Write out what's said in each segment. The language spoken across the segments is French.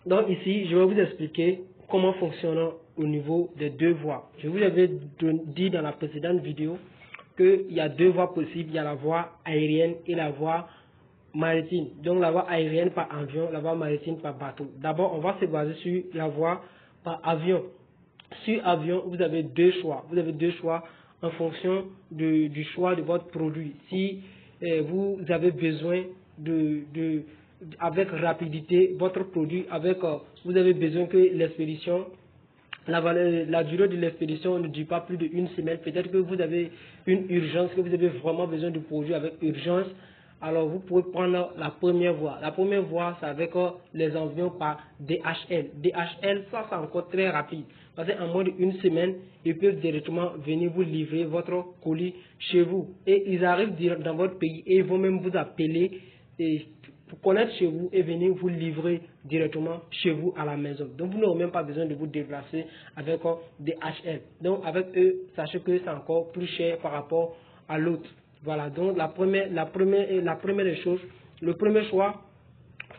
Donc ici, je vais vous expliquer comment fonctionne au niveau des deux voies. Je vous avais dit dans la précédente vidéo qu'il y a deux voies possibles. Il y a la voie aérienne et la voie maritime. Donc la voie aérienne par avion, la voie maritime par bateau. D'abord, on va se baser sur la voie par avion. Sur avion, vous avez deux choix. Vous avez deux choix en fonction du choix de votre produit. Si vous avez besoin avec rapidité, votre produit, vous avez besoin que l'expédition, la durée de l'expédition ne dure pas plus d'une semaine. Peut-être que vous avez une urgence, que vous avez vraiment besoin du produit avec urgence. Alors vous pouvez prendre la première voie. La première voie, c'est avec les envions par DHL. DHL, ça c'est encore très rapide. Parce qu'en moins d'une semaine, ils peuvent directement venir vous livrer votre colis chez vous. Et ils arrivent dans votre pays et ils vont même vous appeler pour connaître chez vous et venir vous livrer directement chez vous à la maison. Donc vous n'aurez même pas besoin de vous déplacer avec DHL. Donc avec eux, sachez que c'est encore plus cher par rapport à l'autre. Voilà, donc la première des choses, le premier choix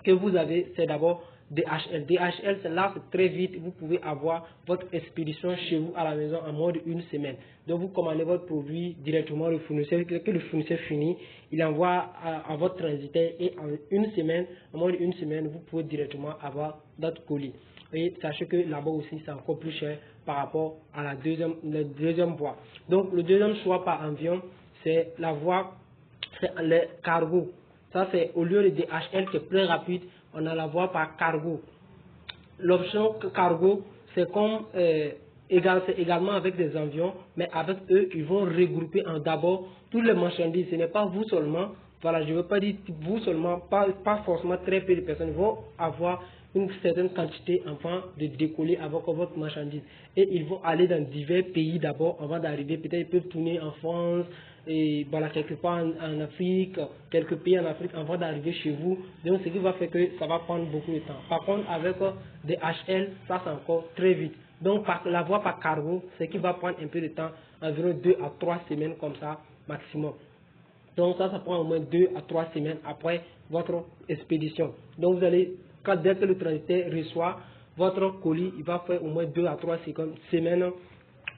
que vous avez, c'est d'abord DHL. DHL, c'est là, c'est très vite, vous pouvez avoir votre expédition chez vous à la maison en moins d'une semaine. Donc vous commandez votre produit directement au fournisseur, que le fournisseur finit, il envoie à votre transitaire et en une semaine, en moins d'une semaine, vous pouvez directement avoir votre colis. Et sachez que là-bas aussi, c'est encore plus cher par rapport à la deuxième voie. Donc le deuxième choix par avion, c'est la voie, c'est le cargo. Ça, c'est au lieu de DHL qui est plus rapide, on a la voie par cargo. L'option cargo, c'est comme c'est également avec des avions, mais avec eux, ils vont regrouper d'abord tous les marchandises. Ce n'est pas vous seulement. Voilà, je ne veux pas dire vous seulement, pas forcément très peu de personnes vont avoir une certaine quantité avant de décoller avec votre marchandise. Et ils vont aller dans divers pays d'abord avant d'arriver. Peut-être ils peuvent tourner en France, et voilà, quelque part en Afrique, quelques pays en Afrique avant d'arriver chez vous. Donc ce qui va faire que ça va prendre beaucoup de temps. Par contre, avec des HL, ça c'est encore très vite. Donc la voie par cargo, ce qui va prendre un peu de temps, environ 2 à 3 semaines comme ça maximum. Donc ça prend au moins 2 à 3 semaines après votre expédition. Donc vous allez, dès que le transitaire reçoit votre colis, il va faire au moins 2 à 3 semaines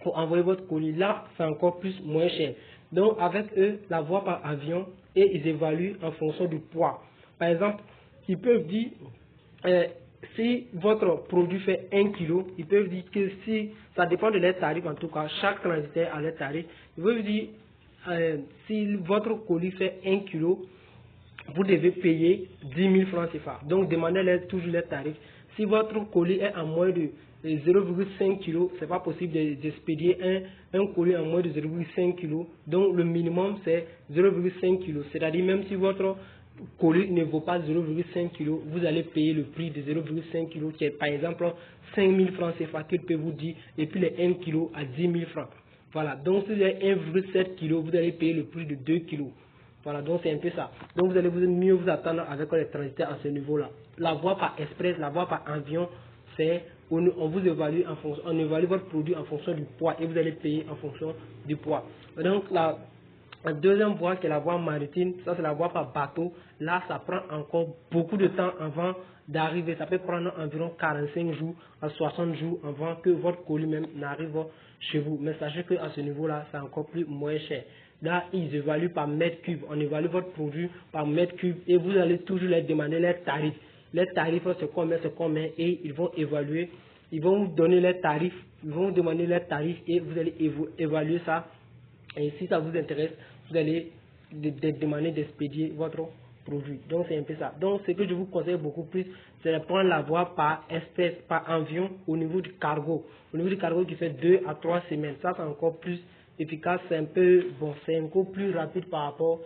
pour envoyer votre colis. Là, c'est encore moins cher. Donc avec eux, la voie par avion, et ils évaluent en fonction du poids. Par exemple, ils peuvent dire, si votre produit fait 1 kg, ils peuvent dire que si, ça dépend de leurs tarifs en tout cas, chaque transitaire a leurs tarifs, ils peuvent dire, si votre colis fait 1 kg, vous devez payer 10 000 francs CFA. Donc demandez-leur toujours les tarifs. Si votre colis est en moins de 0,5 kg, ce n'est pas possible d'expédier un colis en moins de 0,5 kg. Donc le minimum c'est 0,5 kg. C'est-à-dire même si votre colis ne vaut pas 0,5 kg, vous allez payer le prix de 0,5 kg qui est par exemple 5 000 francs CFA qu'il peut vous dire, et puis les 1 kg à 10 000 francs. Voilà, donc si vous avez 1,7 kg, vous allez payer le prix de 2 kg. Voilà, donc c'est un peu ça. Donc vous allez mieux vous attendre avec les transitaires à ce niveau-là. La voie par express, la voie par avion, c'est on vous évalue en fonction, on évalue votre produit en fonction du poids et vous allez payer en fonction du poids. Donc la deuxième voie qui est la voie maritime, ça c'est la voie par bateau. Là, ça prend encore beaucoup de temps avant d'arriver. Ça peut prendre environ 45 jours à 60 jours avant que votre colis même n'arrive chez vous. Mais sachez qu'à ce niveau-là, c'est encore moins cher. Là, ils évaluent par mètre cube. On évalue votre produit par mètre cube et vous allez toujours leur demander les tarifs. Les tarifs, c'est combien et ils vont évaluer. Ils vont vous donner les tarifs. Ils vont vous demander les tarifs et vous allez évaluer ça. Et si ça vous intéresse, vous allez demander d'expédier votre produit. Donc c'est un peu ça. Donc ce que je vous conseille beaucoup plus, c'est de prendre la voie par espèce, par avion au niveau du cargo. Au niveau du cargo qui fait 2 à 3 semaines. Ça c'est encore plus efficace, c'est un peu bon, c'est encore plus rapide par rapport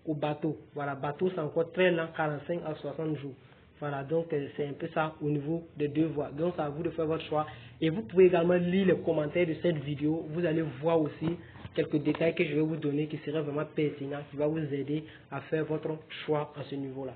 au bateau. Voilà, bateau c'est encore très lent, 45 à 60 jours. Voilà, donc c'est un peu ça au niveau des deux voies. Donc c'est à vous de faire votre choix. Et vous pouvez également lire les commentaires de cette vidéo. Vous allez voir aussi quelques détails que je vais vous donner qui seraient vraiment pertinents, qui va vous aider à faire votre choix à ce niveau-là.